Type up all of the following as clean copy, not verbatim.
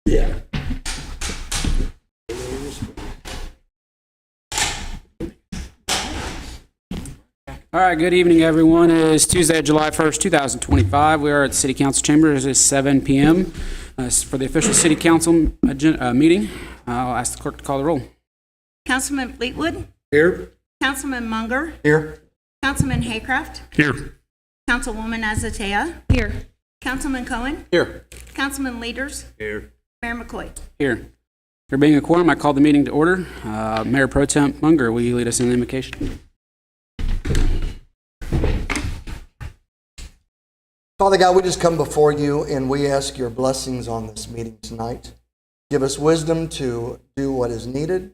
Yeah. All right, good evening, everyone. It is Tuesday, July 1st, 2025. We are at the City Council Chambers. It is 7 p.m. For the official City Council meeting. I'll ask the clerk to call the roll. Councilman Fleetwood? Here. Councilman Munger? Here. Councilman Haycraft? Here. Councilwoman Azatea? Here. Councilman Cohen? Here. Councilman Leaders? Here. Mayor McCoy? Here. There being a quorum, I call the meeting to order. Mayor Pro Tem Munger, will you lead us in the invocation? Father God, we just come before you and we ask your blessings on this meeting tonight. Give us wisdom to do what is needed.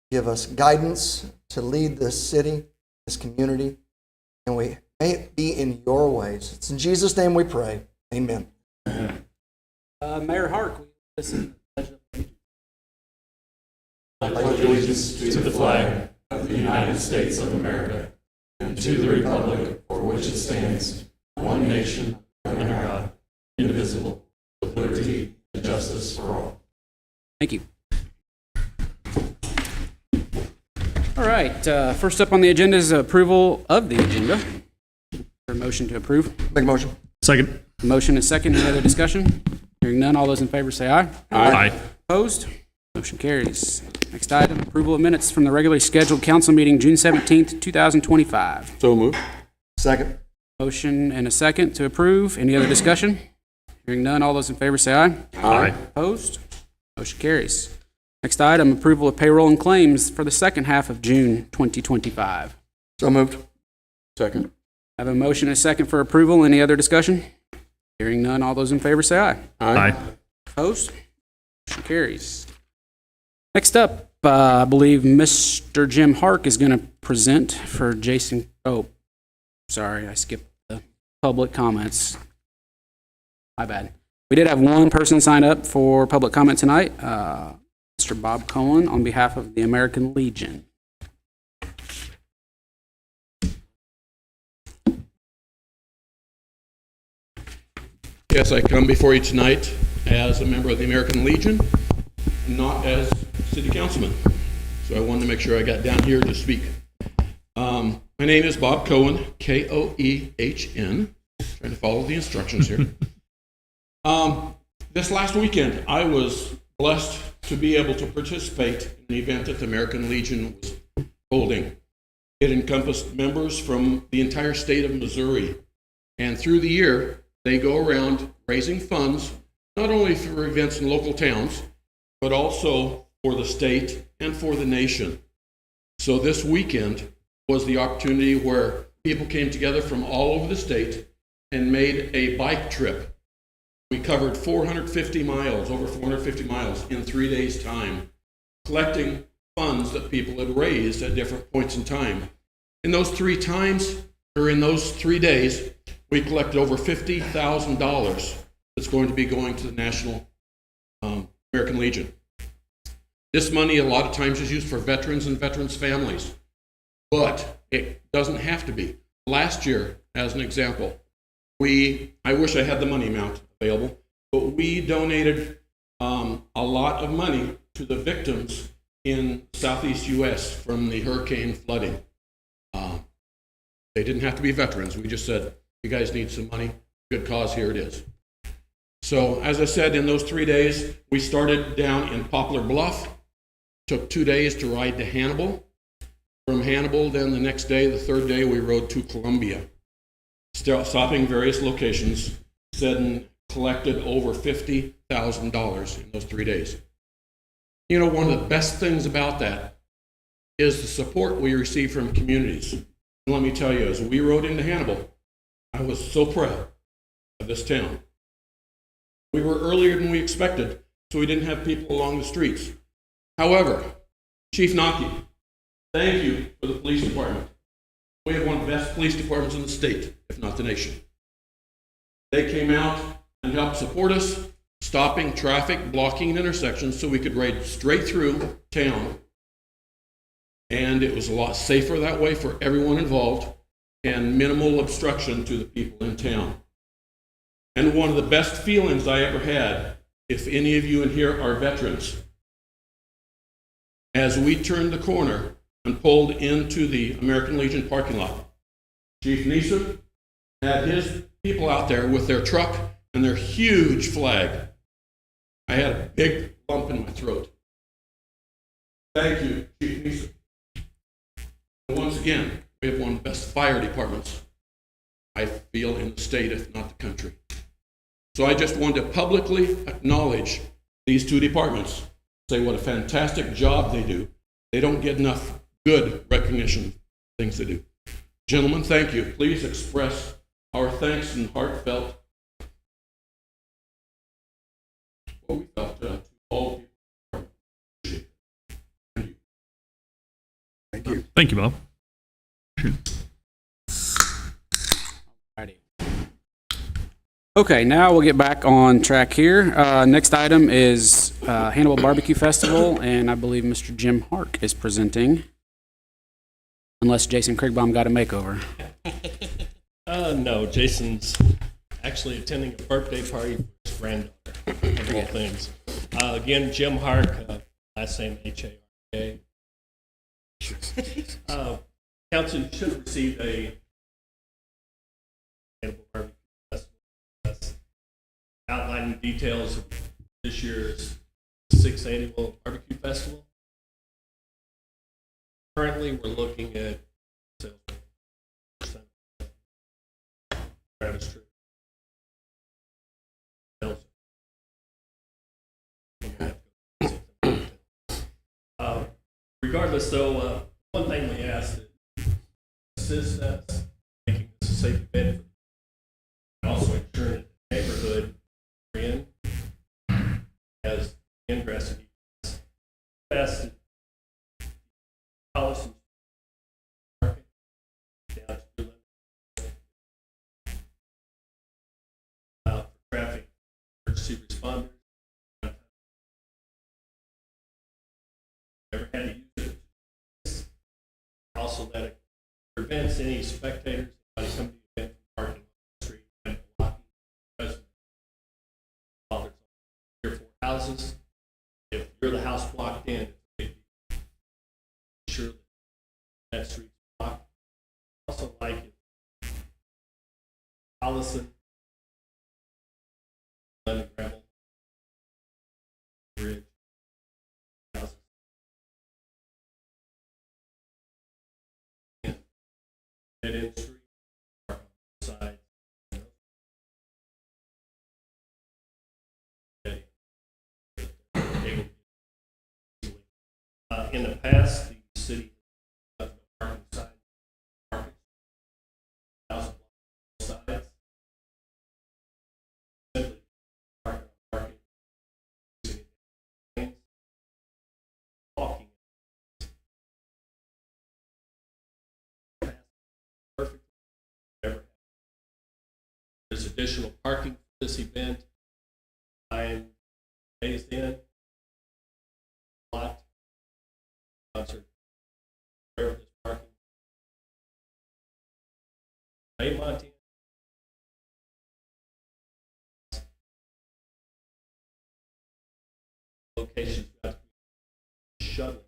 Give us guidance to lead this city, this community, and may it be in your ways. It's in Jesus' name we pray. Amen. Mayor Hark, will you listen? I pledge allegiance to the flag of the United States of America and to the republic for which it stands, one nation, under God, indivisible, with liberty and justice for all. Thank you. All right, first up on the agenda is approval of the agenda. For a motion to approve. Make a motion. Second. Motion is second. Any other discussion? Hearing none, all those in favor say aye. Aye. Opposed? Motion carries. Next item, approval of minutes from the regularly scheduled council meeting June 17th, 2025. So moved. Second. Motion and a second to approve. Any other discussion? Hearing none, all those in favor say aye. Aye. Opposed? Motion carries. Next item, approval of payroll and claims for the second half of June 2025. So moved. Second. I have a motion and a second for approval. Any other discussion? Hearing none, all those in favor say aye. Aye. Opposed? Motion carries. Next up, I believe Mr. Jim Hark is going to present for Jason. Oh, sorry, I skipped the public comments. My bad. We did have one person sign up for public comment tonight, Mr. Bob Cohen, on behalf of the American Legion. Yes, I come before you tonight as a member of the American Legion, not as city councilman. So I wanted to make sure I got down here to speak. My name is Bob Cohen, K-O-E-H-N. Trying to follow the instructions here. This last weekend, I was blessed to be able to participate in an event that the American Legion was holding. It encompassed members from the entire state of Missouri. And through the year, they go around raising funds, not only for events in local towns, but also for the state and for the nation. So this weekend was the opportunity where people came together from all over the state and made a bike trip. We covered 450 miles, over 450 miles in 3 days' time, collecting funds that people had raised at different points in time. In those 3 days, we collected over $50,000 that's going to be going to the National American Legion. This money a lot of times is used for veterans and veterans' families, but it doesn't have to be. Last year, as an example, I wish I had the money amount available, but we donated a lot of money to the victims in southeast U.S. from the hurricane flooding. They didn't have to be veterans. We just said, you guys need some money, good cause, here it is. So as I said, in those 3 days, we started down in Poplar Bluff, took 2 days to ride to Hannibal. From Hannibal, then the next day, the third day, we rode to Columbia, stopping various locations, said and collected over $50,000 in those 3 days. You know, one of the best things about that is the support we receive from communities. And let me tell you, as we rode into Hannibal, I was so proud of this town. We were earlier than we expected, so we didn't have people along the streets. However, Chief Naki, thank you for the police department. We have one of the best police departments in the state, if not the nation. They came out and helped support us, stopping traffic, blocking intersections so we could ride straight through town. And it was a lot safer that way for everyone involved and minimal obstruction to the people in town. And one of the best feelings I ever had if any of you in here are veterans. As we turned the corner and pulled into the American Legion parking lot, Chief Neeson had his people out there with their truck and their huge flag. I had a big lump in my throat. Thank you, Chief Neeson. And once again, we have one of the best fire departments, I feel, in the state, if not the country. So I just wanted to publicly acknowledge these two departments, say what a fantastic job they do. They don't get enough good recognition for things they do. Gentlemen, thank you. Please express our thanks and heartfelt what we felt to all people. Thank you. Thank you. Thank you, Bob. Alrighty. Okay, now we'll get back on track here. Next item is Hannibal Barbecue Festival, and I believe Mr. Jim Hark is presenting. Unless Jason Krigbaum got a makeover. No, Jason's actually attending a birthday party for his granddaughter, of all things. Again, Jim Hark, last name H-A-R-K. Council, you should have received a Hannibal Barbecue Festival that's outlining details of this year's 6th Annual Barbecue Festival. Currently, we're looking at sales percent. Travis Tritt. Regardless, though, one thing we asked is assist us making this a safe event, and also ensuring that the neighborhood we're in has ingress and egress. Best policy market down to for traffic emergency responders. Never had to use it. Also, that it prevents any spectators coming to the event from parking on the street and blocking residents. While there's 3 or 4 houses, if you're the house blocked in, it's sure that street's blocked. Also, like it, Allison, Lemon Gravel, Bridge, houses. Dead end street, park on the side. Okay. In the past, the city has no parking signs, markets, 1,000 sides. Simply parking, using lanes, walking. Perfect. Never. There's additional parking for this event. I'm phased in. Lot. Concert. Where this parking. Bay Montana. Locations got to be shuttle.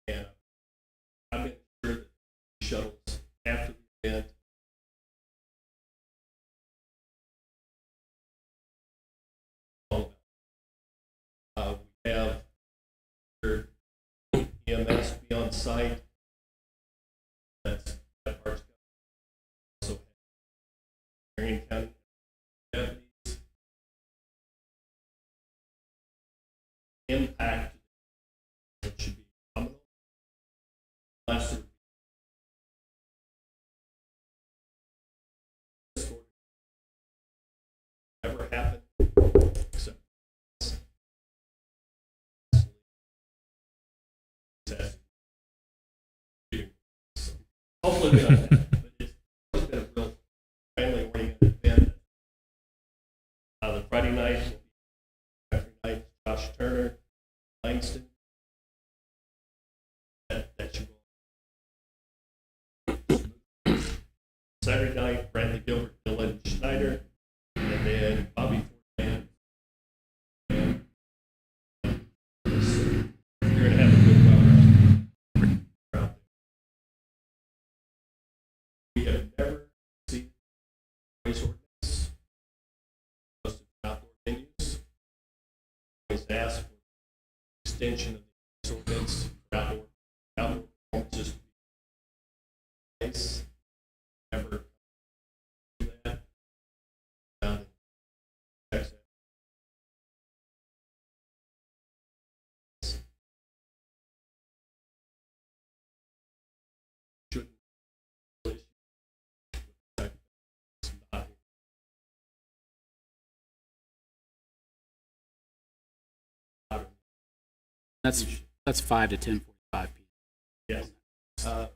And I've been sure that the shuttles after the event we have your EMS be on site. That part's got also Marion County deputies. Impact that should be nominal. Unless it ever happened, except hopefully we don't, but it's been a real family-oriented event. The Friday night will be Friday night, Josh Turner, Langston. That should go. Saturday night, Bradley Gilbert, Dylan Schneider, and then noise ordinance. Posted outdoor venues. Always ask for extension of the noise ordinance for outdoor performances. Place. Never do that. Checks that. Shouldn't really it's not That's 5 to 10:45 p.m. Yes. Our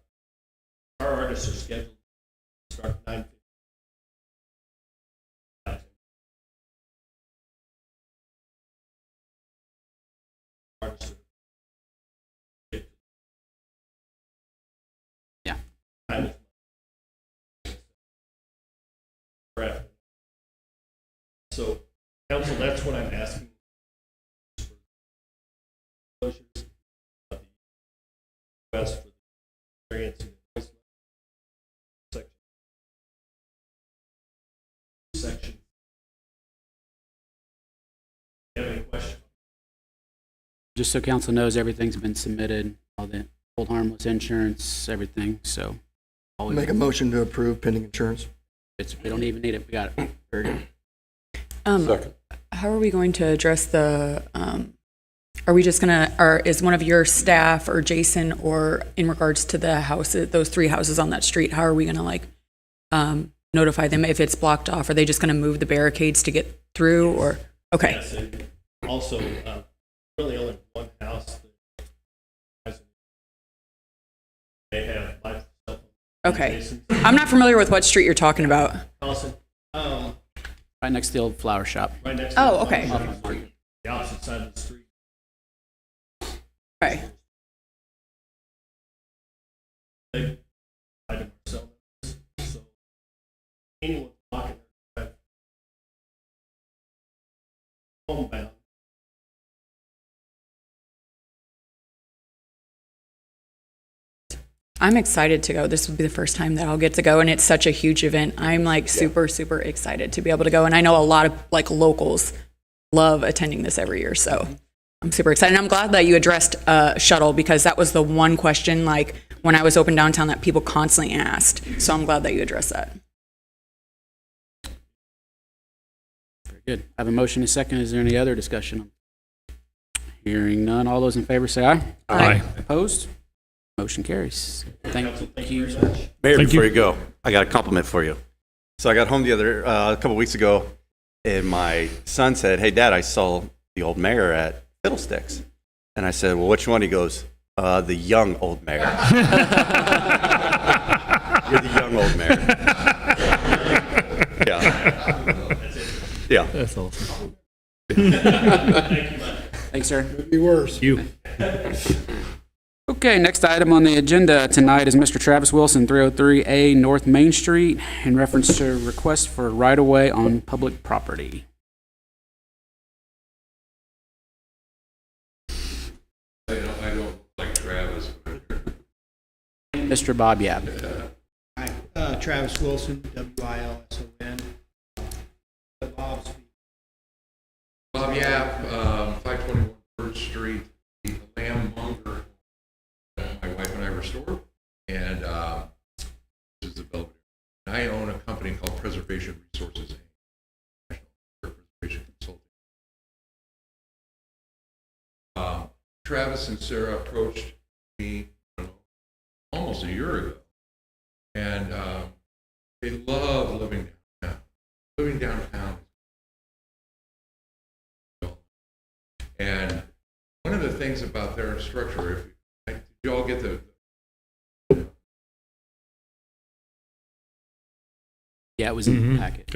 artists are scheduled to start at 9:50. Artists are- Yeah. Kind of. Correct. So, council, that's what I'm asking. Closures of the request for the variance in the noise level. Section. You have any questions? Just so council knows, everything's been submitted, all the hold harmless insurance, everything, so. all Make a motion to approve pending insurance. we don't even need it, we got it. Very good. Second. How are we going to address the, are we just gonna, or is one of your staff or Jason, or in regards to the houses, those 3 houses on that street, how are we gonna like notify them if it's blocked off? Are they just gonna move the barricades to get through, or, okay, Yes, and also, really only one house that has, they have my cell phone. okay. Jason. I'm not familiar with what street you're talking about. Allison, Right next to the old flower shop. right next to Oh, the okay. street, the opposite side of the street. Okay, They item cell numbers, so anyone blocking their homebound. I'm excited to go. This will be the first time that I'll get to go, and it's such a huge event. I'm like super, super excited to be able to go, and I know a lot of like locals love attending this every year, so I'm super excited. And I'm glad that you addressed shuttle, because that was the one question like when I was open downtown that people constantly asked. So I'm glad that you addressed that. Very good. I have a motion and a second. Is there any other discussion? Hearing none. All those in favor say aye. Aye. Opposed? Motion carries. Council, Thank you you. very much. Mayor, before you go, I got a compliment for you. So I got home a couple weeks ago, and my son said, "Hey, Dad, I saw the old mayor at Fiddlesticks." And I said, "Well, which one?" He goes, "The young old mayor." You're the young old mayor. Yeah. Yeah. That's awesome. Thanks, sir. Be worse. You. Okay, next item on the agenda tonight is Mr. Travis Wilson, 303A North Main Street, in reference to request for right-of-way on public property. I don't like Travis. Mr. Bob Yap. Hi, Travis Wilson, W-I-L-S-O-N. Bob's. Bob Yap, 521 Third Street, the lamb monger that my wife and I restored, and this is the Belvedere. I own a company called Preservation Resources, Inc., National Preservation Consulting. Travis and Sarah approached me, I don't know, almost a year ago, and they love living downtown. Living downtown. And one of the things about their structure, did you all get the? Yeah, it was in the packet.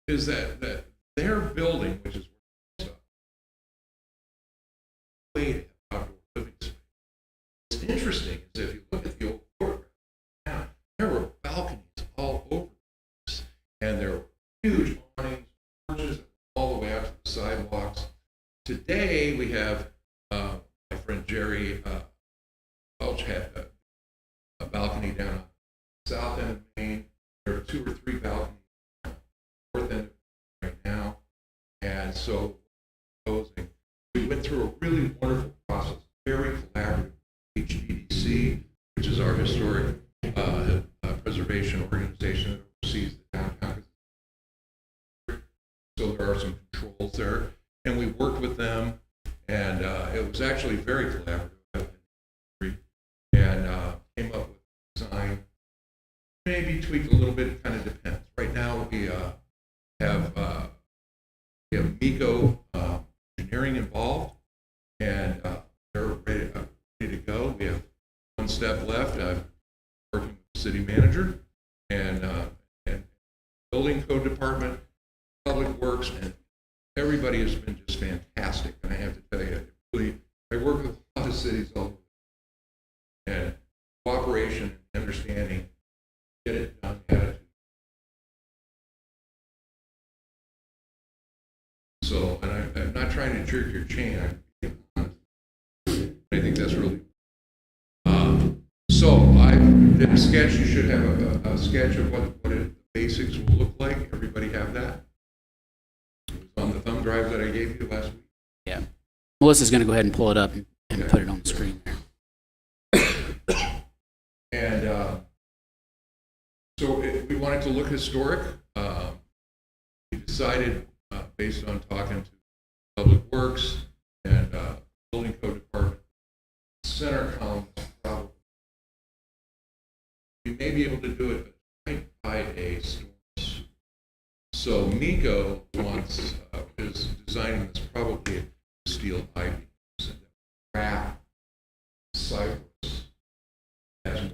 Is that their building, which is way outdoor living space. What's interesting is if you look at the old courtyard, now there were balconies all over the place, and there were huge awnings, porches all the way out to the sidewalks. Today we have my friend Jerry Welch had a balcony down on south end of Maine. There are 2 or 3 balconies north end of right now. And so we went through a really wonderful process, very collaborative with HDDC, which is our historic preservation organization that oversees the downtown. So there are some controls there. And we worked with them, and it was actually very collaborative. And came up with a design, maybe tweaked a little bit, it kind of depends. Right now we have MECO engineering involved, and they're ready to go. We have one step left. I'm working with the city manager and building code department, public works, and everybody has been just fantastic. And I have to tell you, really, I work with a lot of cities all over, and cooperation and understanding, get it done, attitude. So, and I'm not trying to jerk your chain, I'm being honest. I think that's really, so I did a sketch. You should have a sketch of what the basics will look like. Everybody have that? It was on the thumb drive that I gave you last week. Yeah. Melissa's going to go ahead and pull it up and put it on the screen there. And so we wanted to look historic. We decided, based on talking to Public Works and Building Code Department, center column probably. We may be able to do it right by a storm. So MECO wants, is designing this probably a steel ivy, wrap, cypress, as more.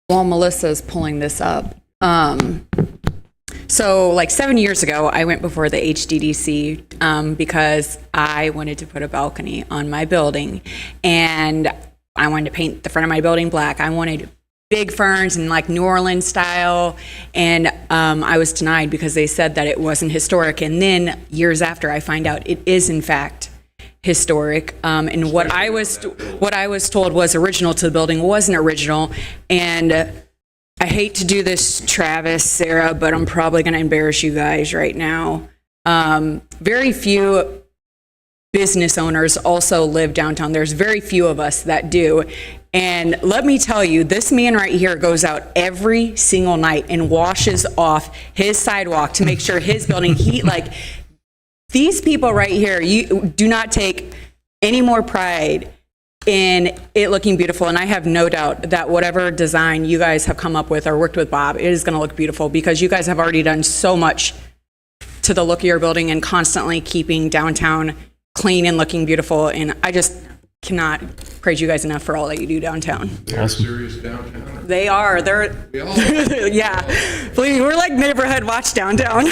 While Melissa's pulling this up, so like 7 years ago, I went before the HDDC because I wanted to put a balcony on my building, and I wanted to paint the front of my building black. I wanted big ferns and like New Orleans style, and I was denied because they said that it wasn't historic. And then years after, I find out it is in fact historic, and what I was told was original to the building wasn't original. And I hate to do this, Travis, Sarah, but I'm probably going to embarrass you guys right now. Very few business owners also live downtown. There's very few of us that do. And let me tell you, this man right here goes out every single night and washes off his sidewalk to make sure his building these people right here, you do not take any more pride in it looking beautiful. And I have no doubt that whatever design you guys have come up with or worked with Bob, it is going to look beautiful because you guys have already done so much to the look of your building and constantly keeping downtown clean and looking beautiful. And I just cannot praise you guys enough for all that you do downtown. They're serious downtown. They are. We all Yeah. Please, we're like neighborhood watch downtown.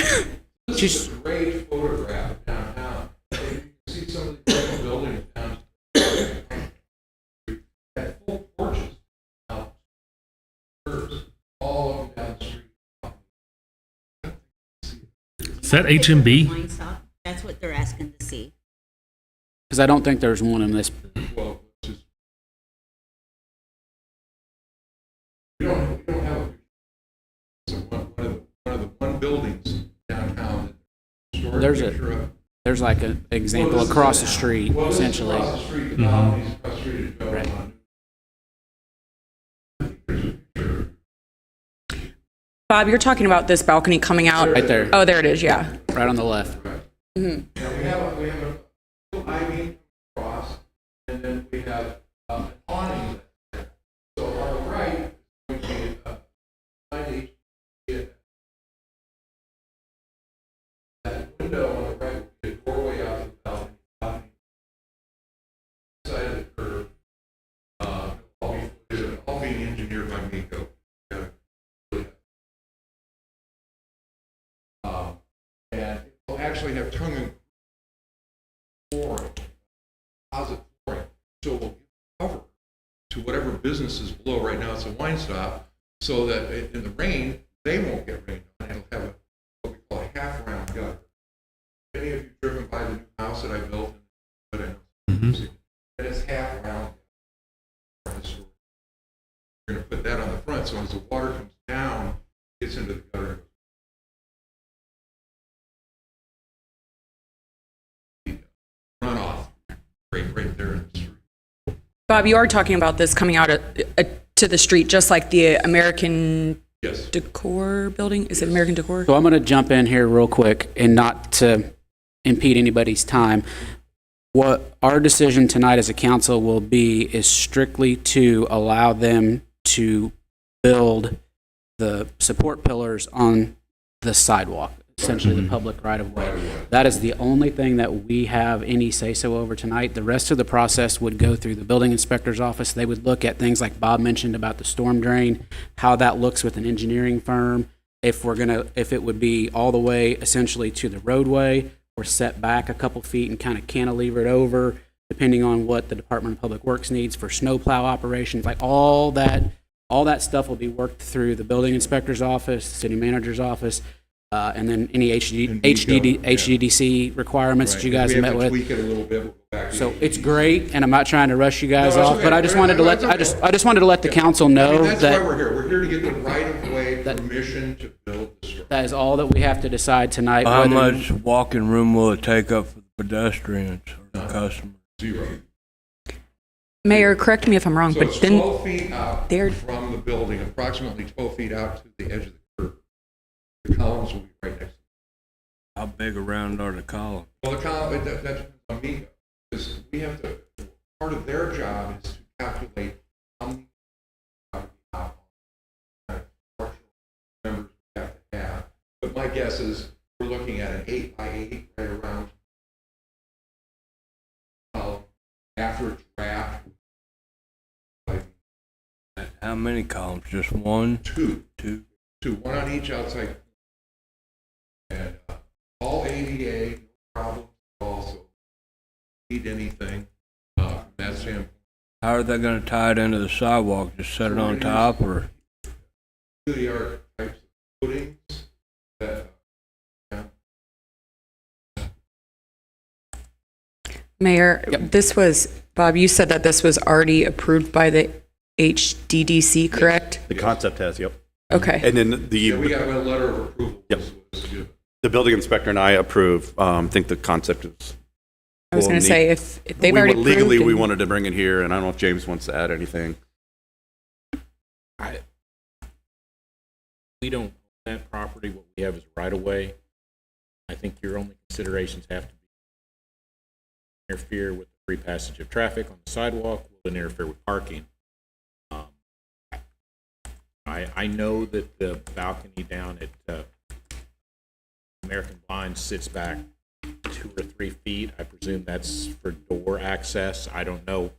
This is a great photograph of downtown. You can see some of the different buildings downtown. At full porches, now, curves, all up and down the street. Is that HMB? Wine stop. That's what they're asking to see. Because I don't think there's one in this. Well, just, we don't have a. So one of the buildings downtown. There's like an example across the street, essentially. Across the street, across the street is Joe. Right. Bob, you're talking about this balcony coming out. Right there. Oh, there it is, yeah. Right on the left. Mm-hmm. Yeah, we have a ivy cross, and then we have an awning. So on the right, we see that window on the right would be a doorway out to the balcony. Side of the curve, all being engineered by MECO. And it'll actually have tongue and flooring, composite flooring, so we'll give cover to whatever business is below. Right now it's a wine stop, so that in the rain, they won't get rained on. It'll have what we call a half round gutter. Any of you driven by the new house that I built And it's half round. We're going to put that on the front, so as the water comes down, it gets into the gutter. Runoff, right there in the street. Bob, you are talking about this coming out to the street, just like the American Yes. Decor building? Is it American Decor? So I'm going to jump in here real quick and not to impede anybody's time. What our decision tonight as a council will be is strictly to allow them to build the support pillars on the sidewalk, essentially the public right-of-way. That is the only thing that we have any say-so over tonight. The rest of the process would go through the building inspector's office. They would look at things like Bob mentioned about the storm drain, how that looks with an engineering firm, if it would be all the way essentially to the roadway or set back a couple feet and kind of cantilever it over, depending on what the Department of Public Works needs for snowplow operations. Like all that stuff will be worked through the building inspector's office, the city manager's office, and then any HDDC requirements that you guys have met with. We have to tweak it a little bit. We'll go back to So the it's great, and I'm not trying to rush you guys No, it's off, okay. but I just wanted to let That's okay. I just wanted to let the council know that's why that we're here. We're here to get the right-of-way permission to build the structure. that is all that we have to decide tonight. How whether- much walking room will it take up for the pedestrians or the customers? 0. Mayor, correct me if I'm wrong, So but it's then 12 feet out they're- from the building, approximately 12 feet out to the edge of the curb. The columns will be right next to How big around are the columns? Well, the column, that depends on me, because we have to, part of their job is to calculate how many members we have to have. But my guess is we're looking at an 8 by 8 right around column after it's wrapped. How many columns? Just one? Two, Two? one on each outside. And all ADA, no problems also. Need anything from that standpoint. How are they gonna tie it into the sidewalk? Just set it on top or? Really are types of footings that, Mayor, this was, Bob, you said that this was already approved by the HDDC, correct? The concept has, yep. Okay. And then yeah, we got a letter of approval. Yep. Was good. the building inspector and I approve, think the concept is. I was cool going and to say, neat. if they've already approved. Legally, we and- wanted to bring it here, and I don't know if James wants to add anything. We don't own that property. What we have is right of way. I think your only considerations have to be interfere with the free passage of traffic on the sidewalk, will interfere with parking. I know that the balcony down at American Blinds sits back 2 or 3 feet. I presume that's for door access. I don't know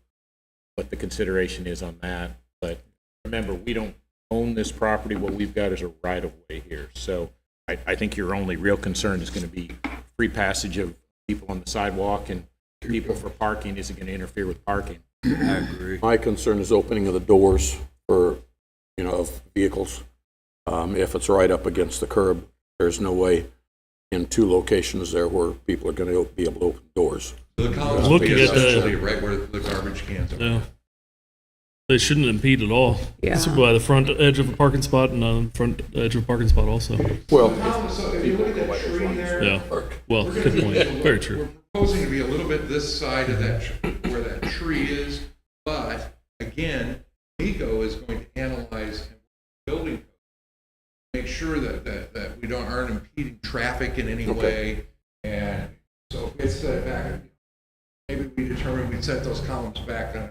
what the consideration is on that, but remember, we don't own this property. What we've got is a right of way here. So I think your only real concern is going to be free passage of people on the sidewalk, and people for parking. Is it going to interfere with parking? I agree. My concern is opening of the doors for, of vehicles. If it's right up against the curb, there's no way in 2 locations there where people are going to be able to open doors. The columns will Looking be at the- essentially right where the garbage cans are. Yeah. They shouldn't impede at all. Yeah. It's by the front edge of a parking spot and the front edge of a parking spot also. Well, So if you look at that tree there. Yeah. Well, we're gonna good be point. a little- Very true. We're proposing to be a little bit this side of that, where that tree is, but again, MECO is going to analyze building code, make sure that we aren't impeding traffic in any way. And so if it's set back, maybe we determine we set those columns back on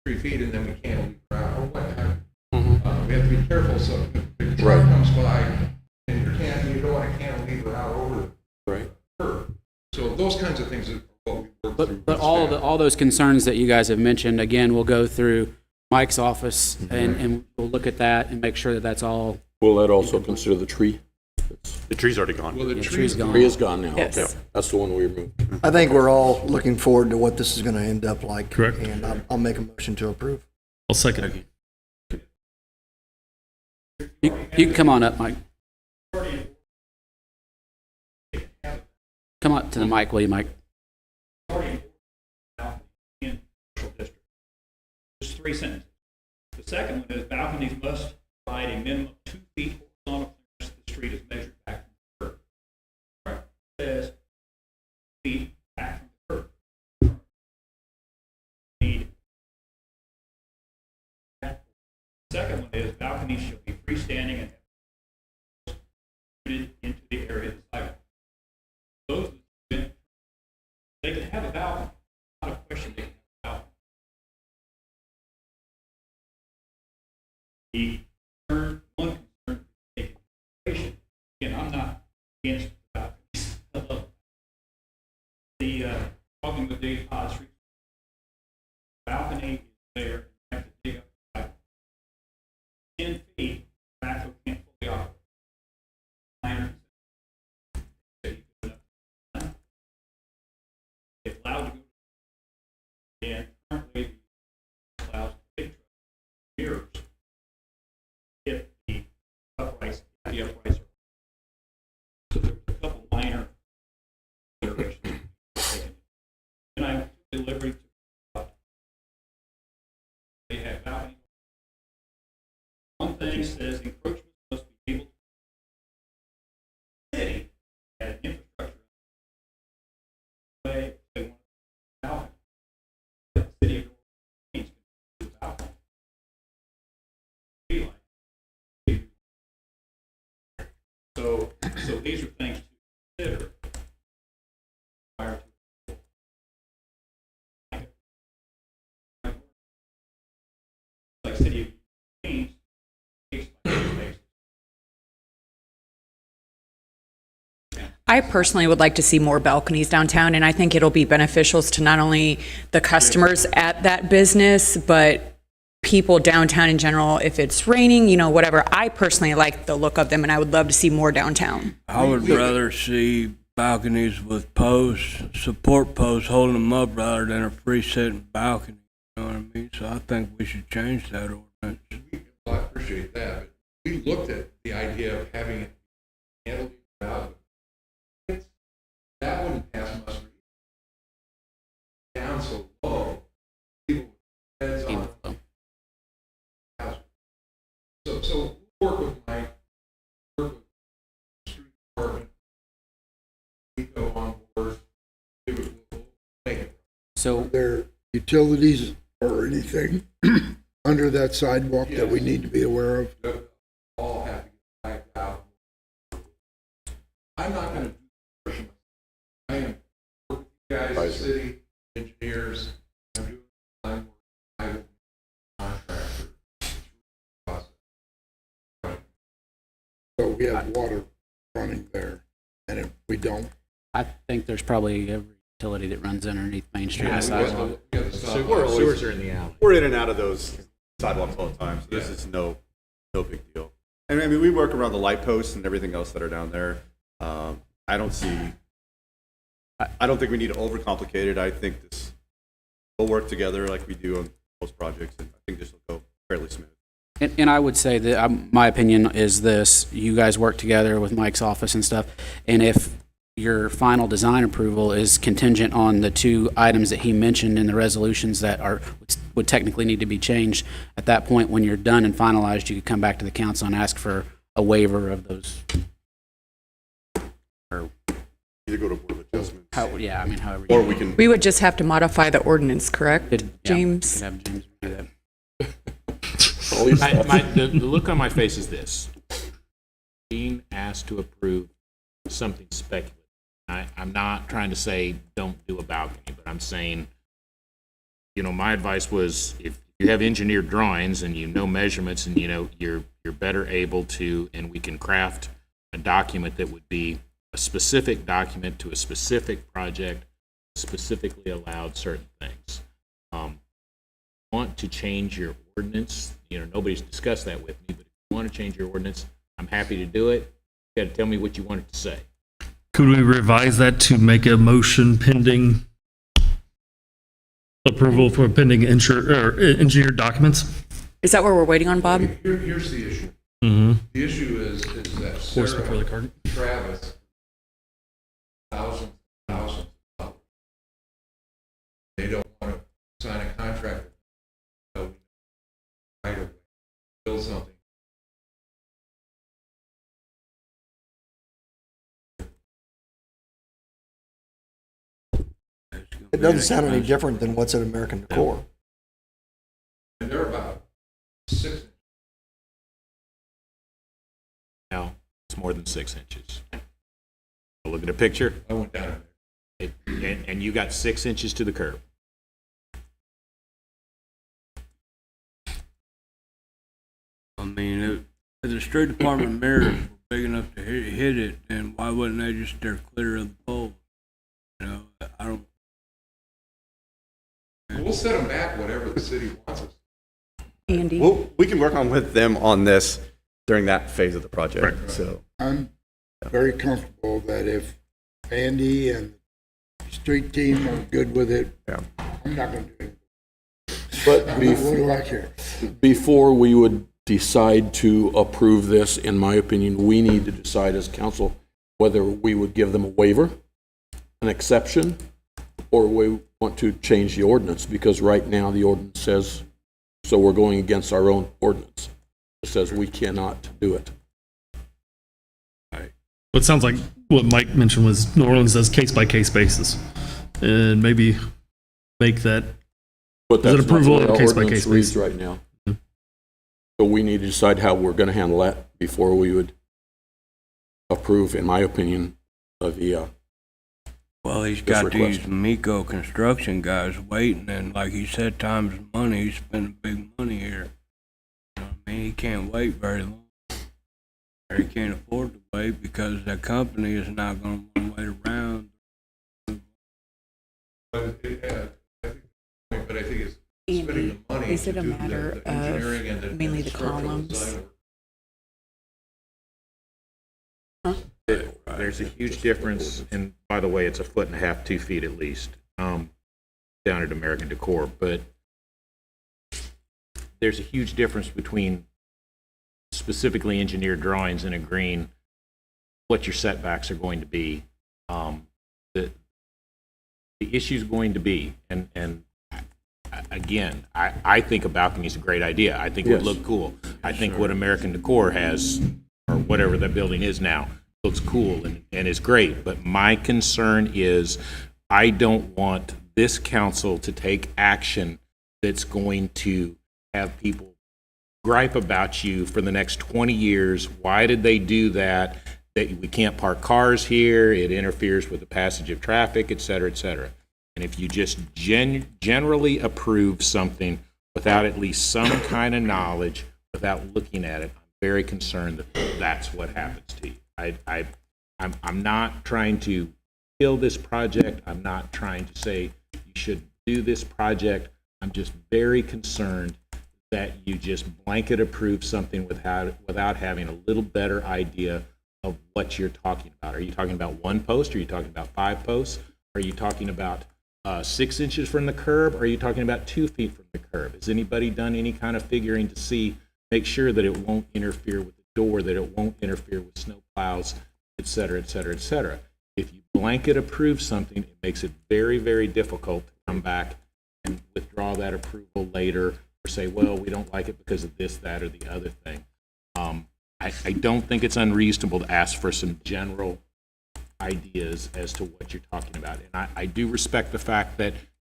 3 feet and then we can't leave around or whatnot. We have to be careful, so if the truck comes by and you don't want to cantilever out over right. the curb. So those kinds of things are what we work through. But all those concerns that you guys have mentioned, again, we'll go through Mike's office and we'll look at that and make sure that that's all. Will that also consider the tree? The tree's already gone. Well, the Yeah, tree's tree's gone. gone. Tree is gone now. Yes. Okay. That's the one we removed. I think we're all looking forward to what this is going to end up like. Correct. And I'll make a motion to approve. I'll second it. You can come on up, Mike. Come up to the mic, will you, Mike? There's 3 sentences. The second one is balconies must provide a minimum of 2 feet horizontal clearance to the street as measured back from the curb. Right. It says feet back from the curb. Need. The second one is balconies shall be freestanding and rooted into the area of the sidewalk. Those they can have a balcony. Not a question they can have a balcony. The concern, one concern is taken into consideration. Again, I'm not against the balconies. I love them. The talking with Dave Todd Street, balcony is there. You have to dig up the sidewalk. 10 feet, backhoe can't fully operate. It's allowed to go, and currently allows big trucks mirrors if the uprights are. So there's a couple minor considerations taken. And I took the liberty to they have balcony. One thing says encroachment must be able to city has infrastructure way they want to balcony. The city of New Orleans can do the balcony. Be like. So these are things to consider prior to. Like city of New Orleans, case by case basis. I personally would like to see more balconies downtown, and I think it'll be beneficial to not only the customers at that business, but people downtown in general. If it's raining, you know, whatever. I personally like the look of them, and I would love to see more downtown. I would rather see balconies with posts, support posts holding them up rather than a free-sitting balcony. You know what I mean? So I think we should change that ordinance. Well, I appreciate that, but we looked at the idea of having it handled out. That wouldn't pass muster. Down so low, people with heads on. So work with Mike, work with the street department. We go on board, we'll make it. So There utilities or anything under that sidewalk that we need to be aware of? All have to get backed out. I'm not going to do. I am working with you guys, the city engineers. I'm doing design work. I will be a contractor. So we have water running there, and if we don't, I think there's probably every utility that runs underneath Main Street. and sidewalk. Sewers are in the alley. We're in and out of those sidewalks all the time, so this is no big deal. And I mean, we work around the light posts and everything else that are down there. I don't think we need to overcomplicate it. I think we'll work together like we do on most projects, and I think this will go fairly smooth. And I would say that my opinion is this: you guys work together with Mike's office and stuff, and if your final design approval is contingent on the 2 items that he mentioned in the resolutions that would technically need to be changed, at that point, when you're done and finalized, you could come back to the council and ask for a waiver of those. Or either go to Board of Adjustments. However. Or we can. We would just have to modify the ordinance, correct, James? You could have James do that. The look on my face is this: being asked to approve something speculative. I'm not trying to say don't do a balcony, but I'm saying, you know, my advice was if you have engineered drawings and you know measurements and you know you're better able to, and we can craft a document that would be a specific document to a specific project, specifically allowed certain things. Want to change your ordinance? You know, nobody's discussed that with me, but if you want to change your ordinance, I'm happy to do it. You got to tell me what you want it to say. Could we revise that to make a motion pending approval for pending engineered documents? Is that what we're waiting on, Bob? Here's the issue. Mm-hmm. The issue is that Horse before the cart. Travis, thousands of dollars. They don't want to sign a contract. So It doesn't sound any different than what's at American Decor. And they're about 6. No, it's more than 6 inches. Look at a picture. I went down there. And you got 6 inches to the curb. I mean, if the street department mirrors were big enough to hit it, then why wouldn't they just steer clear of the pole? You know, I don't. We'll set them back whatever the city wants us. Andy. We can work on with them on this during that phase of the project. Right. So I'm very comfortable that if Andy and the street team are good with it, I'm not going to do anything. But What do I care? before we would decide to approve this, in my opinion, we need to decide as council whether we would give them a waiver, an exception, or we want to change the ordinance, because right now the ordinance says, so we're going against our own ordinance. It says we cannot do it. What sounds like what Mike mentioned was New Orleans does case by case basis, and maybe make that. But Is it that's not approval the way or our case by ordinance case reads basis? right now. So we need to decide how we're going to handle that before we would approve, in my opinion, of the, Well, he's this got request. these Miko construction guys waiting, and like he said, time's money. He's spending big money here. You know what I mean, he can't wait very long. Or he can't afford to wait because the company is not going to want to wait around. But I think it's Andy, spending the money is to it a do matter the engineering and of mainly the structural columns? design work. There's a huge difference, and by the way, it's 1.5 feet, 2 feet at least, down at American Decor, but there's a huge difference between specifically engineered drawings and agreeing what your setbacks are going to be. The issue's going to be, and again, I think a balcony is a great idea. I think it would Yes. look cool. I think what American Decor has, or whatever that building is now, looks cool and is great. But my concern is I don't want this council to take action that's going to have people gripe about you for the next 20 years. Why did they do that? That we can't park cars here, it interferes with the passage of traffic, et cetera, et cetera. And if you just generally approve something without at least some kind of knowledge, without looking at it, I'm very concerned that that's what happens to you. I'm not trying to kill this project. I'm not trying to say you should do this project. I'm just very concerned that you just blanket approve something without having a little better idea of what you're talking about. Are you talking about 1 post? Are you talking about 5 posts? Are you talking about 6 inches from the curb? Or are you talking about 2 feet from the curb? Has anybody done any kind of figuring to make sure that it won't interfere with the door, that it won't interfere with snow plows, et cetera, et cetera, et cetera? If you blanket approve something, it makes it very, very difficult to come back and withdraw that approval later, or say, well, we don't like it because of this, that, or the other thing. I don't think it's unreasonable to ask for some general ideas as to what you're talking about. And I do respect the fact that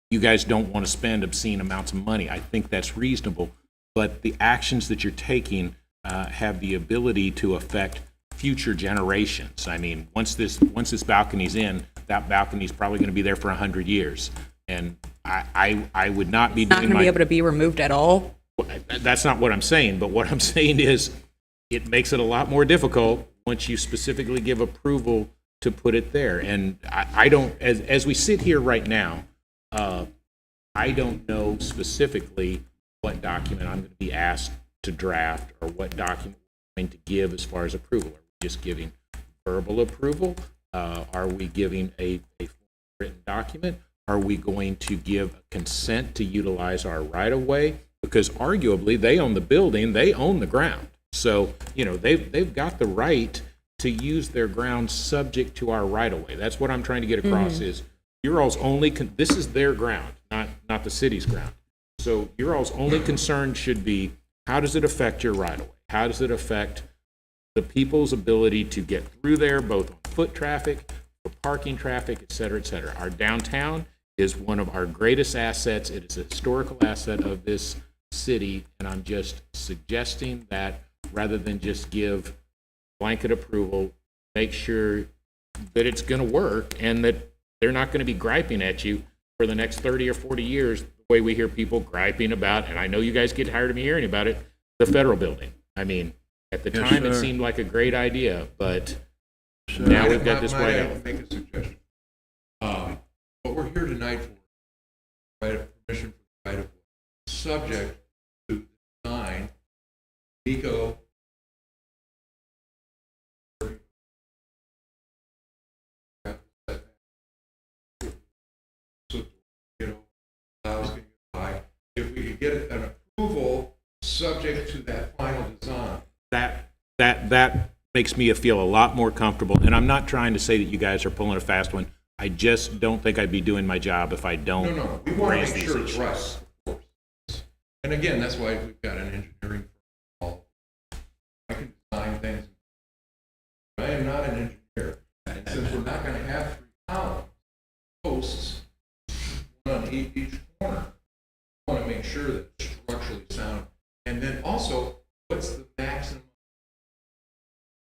you guys don't want to spend obscene amounts of money. I think that's reasonable. But the actions that you're taking have the ability to affect future generations. I mean, once this balcony's in, that balcony's probably going to be there for 100 years. And I would not be Not doing going to be able to be removed at all. That's not what I'm saying, but what I'm saying is it makes it a lot more difficult once you specifically give approval to put it there. And I don't, as we sit here right now, I don't know specifically what document I'm going to be asked to draft or what document I'm going to give as far as approval. Are we just giving verbal approval? Are we giving a written document? Are we going to give consent to utilize our right-of-way? Because arguably, they own the building, they own the ground. So, you know, they've got the right to use their ground subject to our right-of-way. That's what I'm trying to get across is your all's only, this is their ground, not the city's ground. So your all's only concern should be, how does it affect your right-of-way? How does it affect the people's ability to get through there, both on foot traffic, for parking traffic, et cetera, et cetera? Our downtown is one of our greatest assets. It is a historical asset of this city, and I'm just suggesting that rather than just give blanket approval, make sure that it's going to work and that they're not going to be griping at you for the next 30 or 40 years, the way we hear people griping about, and I know you guys get tired of me hearing about it, the federal building. I mean, at the Yes, time, it sir. seemed like a great idea, but now we've got this Might white I out. make a suggestion? What we're here tonight for, right, permission for right of way, subject to design, eco. So, allows getting by. If we could get an approval subject to that final design. That makes me feel a lot more comfortable, and I'm not trying to say that you guys are pulling a fast one. I just don't think I'd be doing my job if I don't No, we want to raise make these sure it's issues. right, of course. And again, that's why we've got an engineering firm. I can design things. I am not an engineer, and since we're not going to have 3 columns, posts, one on each corner, I want to make sure that it's structurally sound. And then also, what's the maximum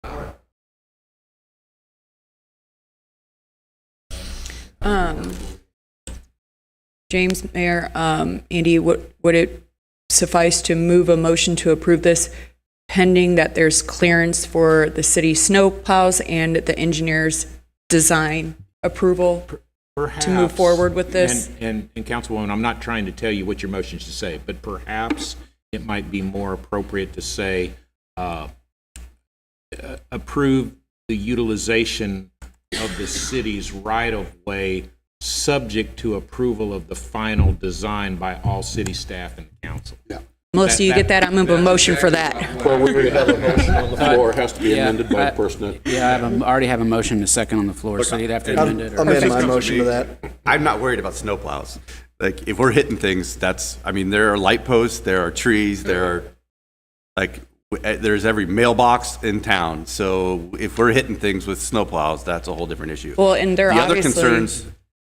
out of James, Mayor, Andy, would it suffice to move a motion to approve this pending that there's clearance for the city snow plows and the engineer's design approval to move forward with this? And Councilwoman, I'm not trying to tell you what your motion should say, but perhaps it might be more appropriate to say, approve the utilization of the city's right-of-way subject to approval of the final design by all city staff and council. Yeah. Melissa, you get that? I'm going to move a motion for that. Well, we already have a motion on the floor. It has to be amended by the person that. Yeah, I already have a motion and a second on the floor, so you'd have to amend it. I'll amend my motion to that. I'm not worried about snowplows. Like, if we're hitting things, there are light posts, there are trees, there are, there's every mailbox in town. So if we're hitting things with snowplows, that's a whole different issue. Well, and they're The other obviously concerns are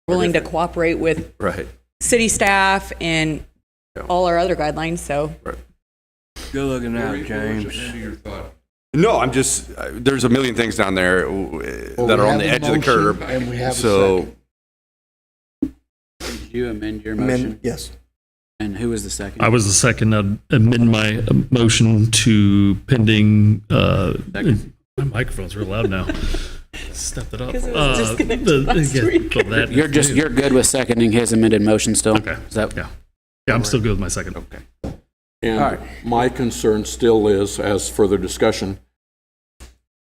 willing to different. cooperate with Right. city staff and all our other guidelines, so. Good looking out, James. your thought? No, I'm just, there's a million things down there that are on the edge of the curb. And we have a So second. Did you amend your motion? Yes. And who was the second? I was the second. I'd amend my motion to pending. My microphone's real loud now. Stepped it up. You're good with seconding his amended motion still? Okay. Is that, Yeah, I'm still good with my second. okay. And All right. my concern still is, as further discussion,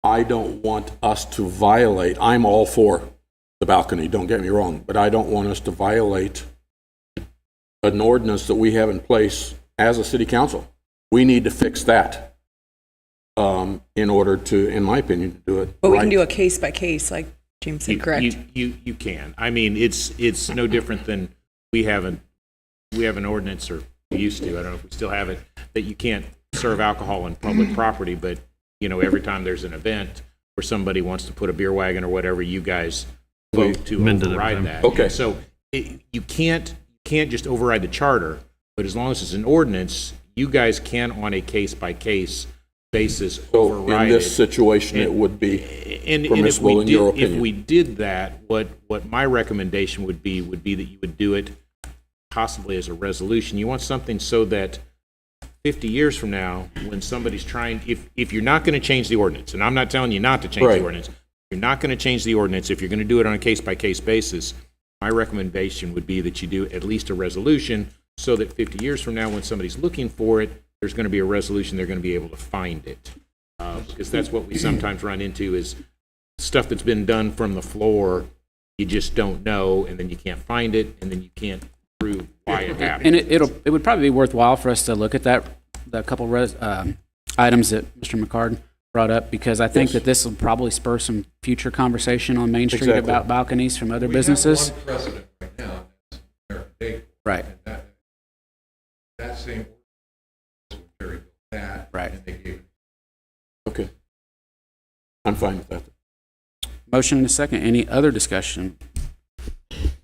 I don't want us to violate, I'm all for the balcony, don't get me wrong, but I don't want us to violate an ordinance that we have in place as a city council. We need to fix that in order to, in my opinion, to do it But we right. can do a case by case, like James said, correct? You can. I mean, it's no different than we have an ordinance, or we used to, I don't know if we still have it, that you can't serve alcohol on public property, but, every time there's an event where somebody wants to put a beer wagon or whatever, you guys vote to amended override everything. that. Okay. So you can't just override the charter, but as long as it's an ordinance, you guys can, on a case-by-case basis, So override in this it. situation, it would be And permissible in your opinion. If we did that, what my recommendation would be that you would do it possibly as a resolution. You want something so that 50 years from now, when somebody's trying, if you're not going to change the ordinance, and I'm not telling you not to change Right. the ordinance, you're not going to change the ordinance, if you're going to do it on a case-by-case basis, my recommendation would be that you do at least a resolution so that 50 years from now, when somebody's looking for it, there's going to be a resolution, they're going to be able to find it. Because that's what we sometimes run into is stuff that's been done from the floor, you just don't know, and then you can't find it, and then you can't prove why it happened. And it would probably be worthwhile for us to look at that couple items that Mr. McCard brought up, because I think Yes. that this will probably spur some future conversation on Main Street Exactly. about balconies from other We businesses. have one precedent right now, that's American Day. Right. And that same ordinance that, Right. and they gave it. Okay. I'm fine with that. Motion and a second. Any other discussion?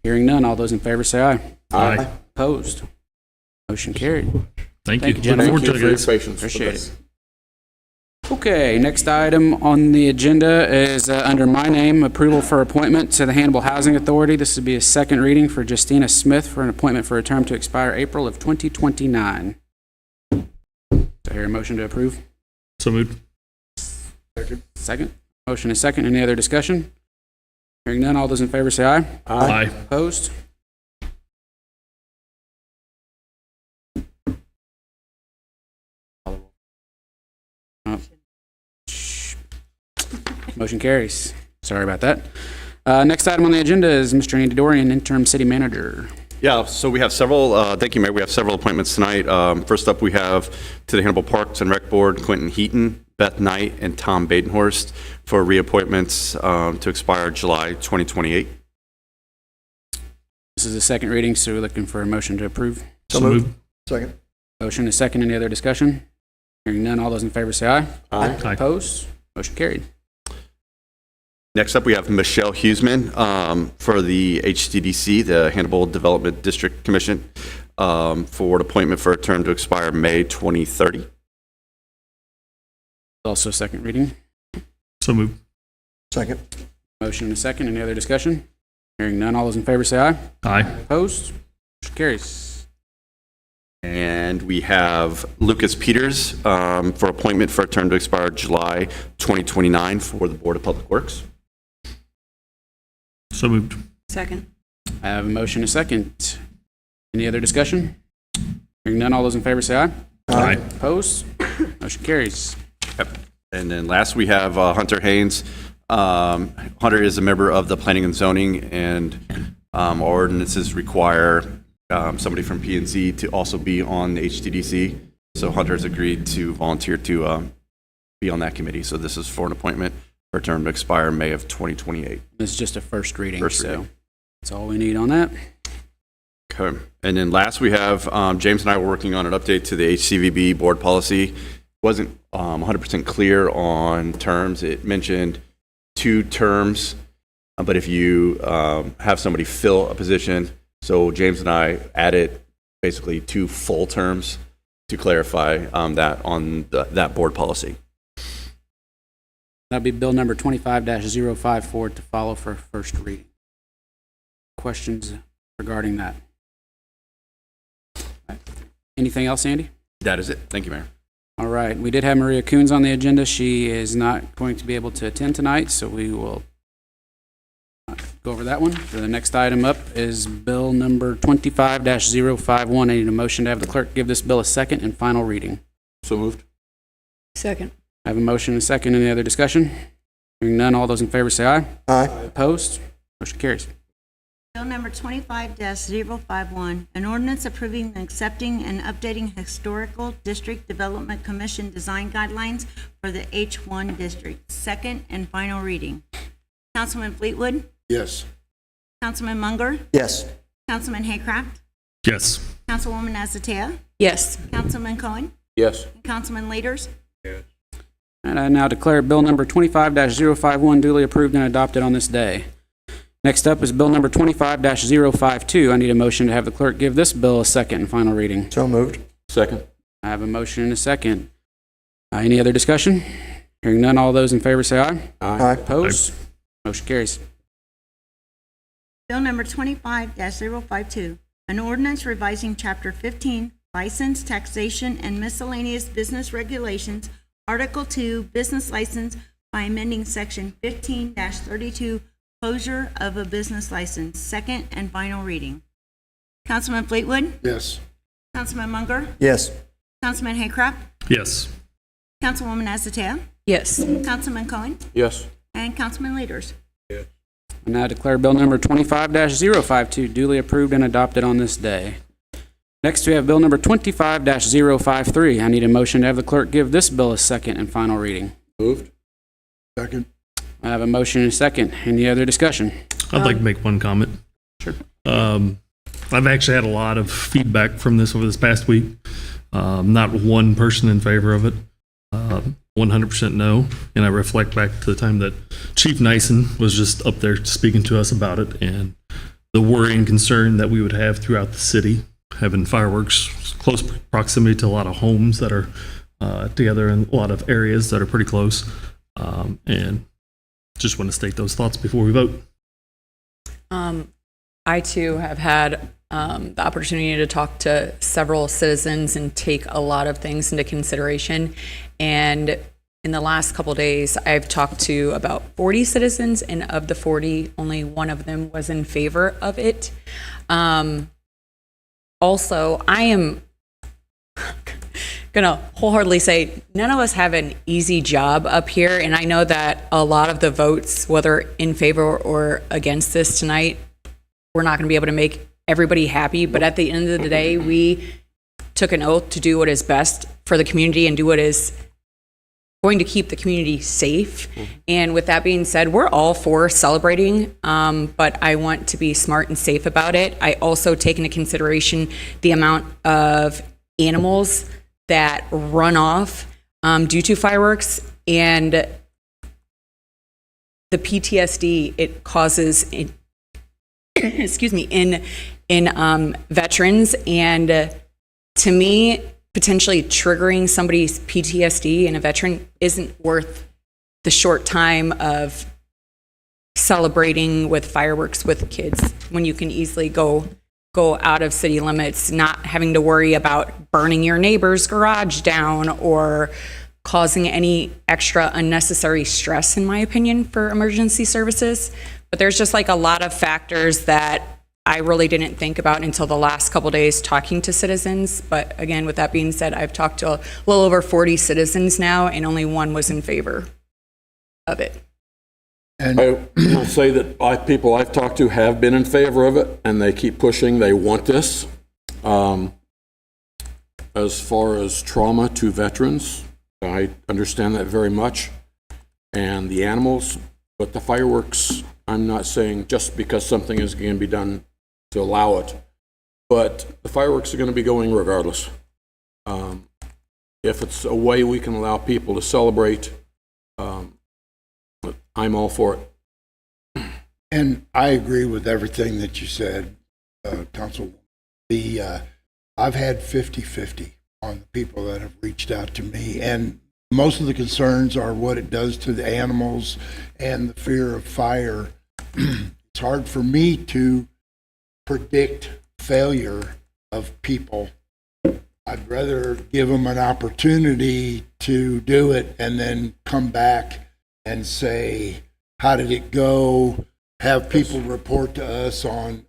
Hearing none, all those in favor say aye. Aye. Opposed? Motion carried. Thank Thank you. you, Look gentlemen. forward to Thank it, you for your guys. patience with Appreciate this. it. Okay, next item on the agenda is under my name, approval for appointment to the Hannibal Housing Authority. This would be a second reading for Justina Smith for an appointment for a term to expire April of 2029. Do I hear a motion to approve? So moved. Second. Motion is second. Any other discussion? Hearing none, all those in favor say aye. Aye. Opposed? Oh. Shh. Motion carries. Sorry about that. Next item on the agenda is Mr. Andy Dorian, interim city manager. Yeah, so we have several, thank you, Mayor, we have several appointments tonight. First up, we have to the Hannibal Parks and Rec Board, Quentin Heaton, Beth Knight, and Tom Badenhorst for reappointments to expire July 2028. This is the second reading, so we're looking for a motion to approve. So moved. Second. Motion is second. Any other discussion? Hearing none, all those in favor say aye. Aye. Aye. Opposed? Motion carried. Next up, we have Michelle Huseman for the HDDC, the Hannibal Development District Commission, for an appointment for a term to expire May 2030. Also second reading. So moved. Second. Motion is second. Any other discussion? Hearing none, all those in favor say aye. Aye. Opposed? Motion carries. And we have Lucas Peters for appointment for a term to expire July 2029 for the Board of Public Works. So moved. Second. I have a motion and a second. Any other discussion? Hearing none, all those in favor say aye. Aye. Opposed? Motion carries. Yep. And then last, we have Hunter Haynes. Hunter is a member of the Planning and Zoning, and our ordinances require somebody from P&Z to also be on the HTDC. So Hunter's agreed to volunteer to be on that committee. So this is for an appointment for a term to expire May of 2028. This is just a first reading, First so reading. that's all we need on that. Okay. And then last, we have James and I were working on an update to the HCVB board policy. Wasn't 100% clear on terms. It mentioned 2 terms, but if you have somebody fill a position, so James and I added basically 2 full terms to clarify that on that board policy. That'll be bill number 25-054 to follow for first reading. Questions regarding that? Anything else, Andy? That is it. Thank you, Mayor. All right, we did have Maria Coons on the agenda. She is not going to be able to attend tonight, so we will go over that one. The next item up is bill number 25-051. I need a motion to have the clerk give this bill a second and final reading. So moved. Second. I have a motion and a second. Any other discussion? Hearing none, all those in favor say aye. Aye. Opposed? Motion carries. Bill number 25-051, an ordinance approving and accepting and updating Historical District Development Commission design guidelines for the H1 district. Second and final reading. Councilman Fleetwood? Yes. Councilman Munger? Yes. Councilman Haycraft? Yes. Councilwoman Azatea? Yes. Councilman Cohen? Yes. And Councilman Leaders? And I now declare bill number 25-051 duly approved and adopted on this day. Next up is bill number 25-052. I need a motion to have the clerk give this bill a second and final reading. So moved. Second. I have a motion and a second. Any other discussion? Hearing none, all those in favor say aye. Aye. Opposed? Motion carries. Bill number 25-052, an ordinance revising Chapter 15, License, Taxation, and Miscellaneous Business Regulations, Article 2, Business License, by amending Section 15-32, Closure of a Business License. Second and final reading. Councilman Fleetwood? Yes. Councilman Munger? Yes. Councilman Haycraft? Yes. Councilwoman Azatea? Yes. Councilman Cohen? Yes. And Councilman Leaders? I now declare bill number 25-052 duly approved and adopted on this day. Next, we have bill number 25-053. I need a motion to have the clerk give this bill a second and final reading. Moved. Second. I have a motion and a second. Any other discussion? I'd like to make one comment. Sure. I've actually had a lot of feedback from this over this past week. Not one person in favor of it. 100% no. And I reflect back to the time that Chief Nyson was just up there speaking to us about it. And the worry and concern that we would have throughout the city, having fireworks close proximity to a lot of homes that are together in a lot of areas that are pretty close. And just want to state those thoughts before we vote. I too have had the opportunity to talk to several citizens and take a lot of things into consideration. And in the last couple days, I've talked to about 40 citizens, and of the 40, only one of them was in favor of it. Also, I am gonna wholeheartedly say none of us have an easy job up here, and I know that a lot of the votes, whether in favor or against this tonight, we're not gonna be able to make everybody happy, but at the end of the day, we took an oath to do what is best for the community and do what is going to keep the community safe. And with that being said, we're all for celebrating, but I want to be smart and safe about it. I also take into consideration the amount of animals that run off due to fireworks and the PTSD it causes in, excuse me, in veterans. And to me, potentially triggering somebody's PTSD in a veteran isn't worth the short time of celebrating with fireworks with kids when you can easily go out of city limits, not having to worry about burning your neighbor's garage down or causing any extra unnecessary stress, in my opinion, for emergency services. But there's just like a lot of factors that I really didn't think about until the last couple days talking to citizens. But again, with that being said, I've talked to a little over 40 citizens now, and only one was in favor of it. And I will say that people I've talked to have been in favor of it, and they keep pushing. They want this. As far as trauma to veterans, I understand that very much. And the animals, but the fireworks, I'm not saying just because something is going to be done to allow it, but the fireworks are going to be going regardless. If it's a way we can allow people to celebrate, I'm all for it. And I agree with everything that you said, Council. I've had 50-50 on the people that have reached out to me, and most of the concerns are what it does to the animals and the fear of fire. It's hard for me to predict failure of people. I'd rather give them an opportunity to do it and then come back and say, how did it go? Have people report to us on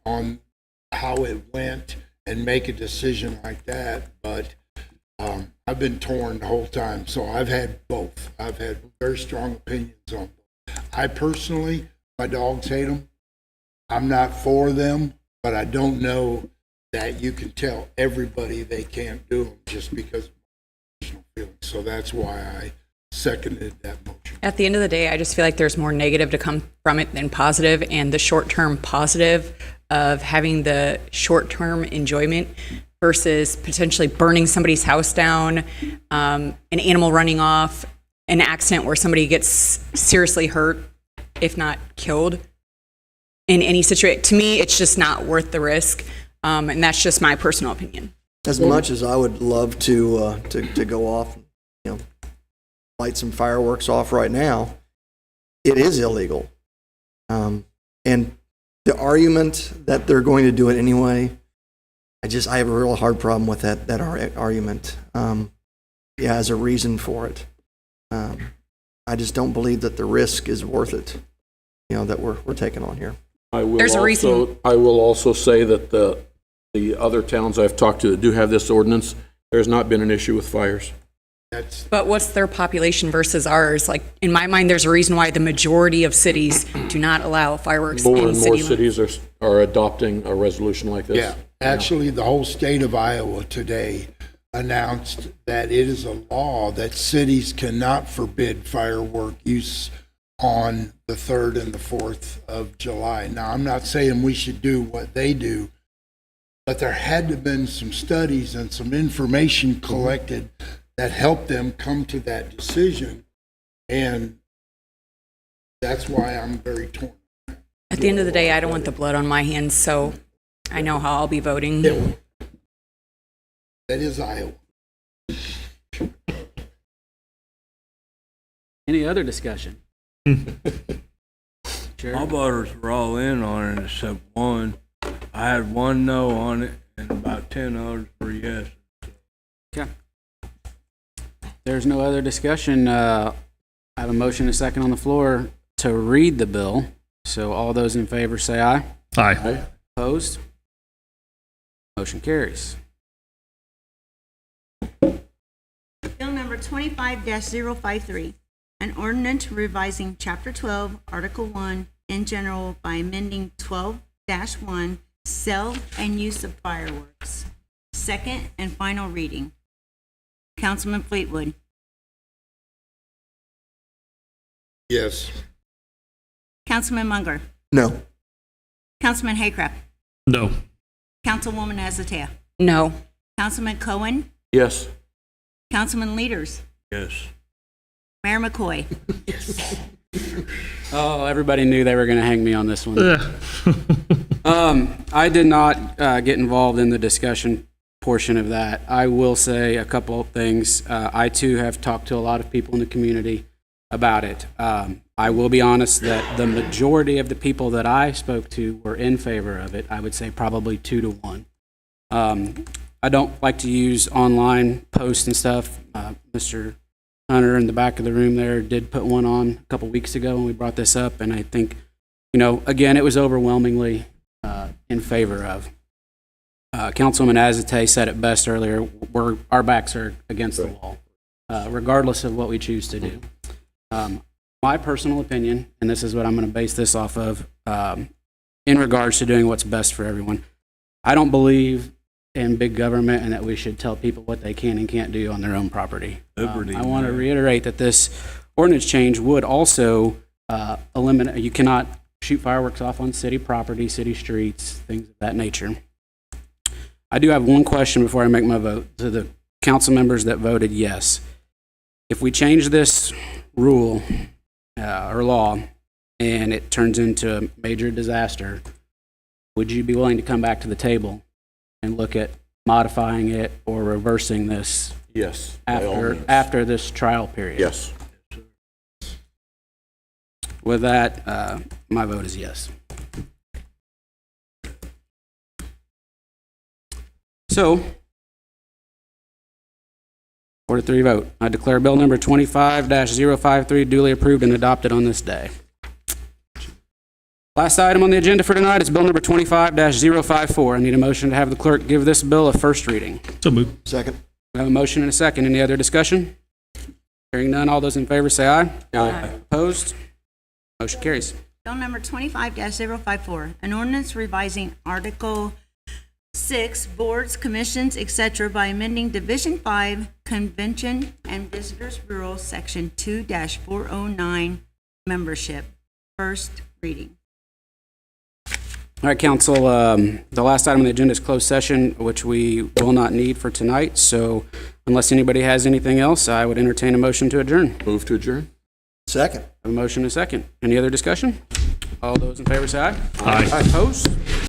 how it went and make a decision like that. But I've been torn the whole time, so I've had both. I've had very strong opinions on both. I personally, my dogs hate them. I'm not for them, but I don't know that you can tell everybody they can't do them just because of personal feelings. So that's why I seconded that motion. At the end of the day, I just feel like there's more negative to come from it than positive, and the short-term positive of having the short-term enjoyment versus potentially burning somebody's house down, an animal running off, an accident where somebody gets seriously hurt, if not killed. In any situation, to me, it's just not worth the risk, and that's just my personal opinion. As much as I would love to go off, light some fireworks off right now, it is illegal. And the argument that they're going to do it anyway, I have a real hard problem with that argument. As a reason for it. I just don't believe that the risk is worth it, that we're taking on here. There's a reason. I will also say that the other towns I've talked to that do have this ordinance, there's not been an issue with fires. But what's their population versus ours? Like, in my mind, there's a reason why the majority of cities do not allow fireworks More in and city more limits. cities are adopting a resolution like this. Yeah, actually, the whole state of Iowa today announced that it is a law that cities cannot forbid firework use on the 3rd and the 4th of July. Now, I'm not saying we should do what they do, but there had to have been some studies and some information collected that helped them come to that decision, and that's why I'm very torn. At the end of the day, I don't want the blood on my hands, so I know how I'll be voting. That is Iowa. Any other discussion? Sure. My voters were all in on it except one. I had one no on it and about 10 others were yes. Okay. There's no other discussion. I have a motion and a second on the floor to read the bill. So all those in favor say aye. Aye. Opposed? Motion carries. Bill number 25-053, an ordinance revising Chapter 12, Article 1 in general by amending 12-1, sale and use of fireworks. Second and final reading. Councilman Fleetwood. Yes. Councilman Munger. No. Councilman Haycraft. No. Councilwoman Azotea. No. Councilman Cohen. Yes. Councilman Leaders. Yes. Mayor McCoy. Oh, everybody knew they were going to hang me on this one. Yeah. I did not get involved in the discussion portion of that. I will say a couple of things. I too have talked to a lot of people in the community about it. I will be honest that the majority of the people that I spoke to were in favor of it. I would say probably 2-1. I don't like to use online posts and stuff. Mr. Hunter in the back of the room there did put one on a couple weeks ago when we brought this up, and I think, again, it was overwhelmingly in favor of. Councilwoman Azate said it best earlier, our backs are against the wall, regardless of what we choose to do. My personal opinion, and this is what I'm going to base this off of, in regards to doing what's best for everyone, I don't believe in big government and that we should tell people what they can and can't do on their own property. Liberty, I want to man. reiterate that this ordinance change would also eliminate, you cannot shoot fireworks off on city property, city streets, things of that nature. I do have one question before I make my vote to the council members that voted yes. If we change this rule or law and it turns into a major disaster, would you be willing to come back to the table and look at modifying it or reversing this Yes. by all means. after this trial period? Yes. With that, my vote is yes. So, 4-3 vote. I declare bill number 25-053 duly approved and adopted on this day. Last item on the agenda for tonight is bill number 25-054. I need a motion to have the clerk give this bill a first reading. So moved. Second. We have a motion and a second. Any other discussion? Hearing none, all those in favor say aye. Aye. Opposed? Motion carries. Bill number 25-054, an ordinance revising Article 6, Boards, Commissions, etc. by amending Division 5, Convention and Visitors Bureau, Section 2-409, Membership. First reading. All right, council, the last item on the agenda is closed session, which we will not need for tonight. So unless anybody has anything else, I would entertain a motion to adjourn. Move to adjourn? Second. A motion and a second. Any other discussion? All those in favor say aye. Aye. Opposed?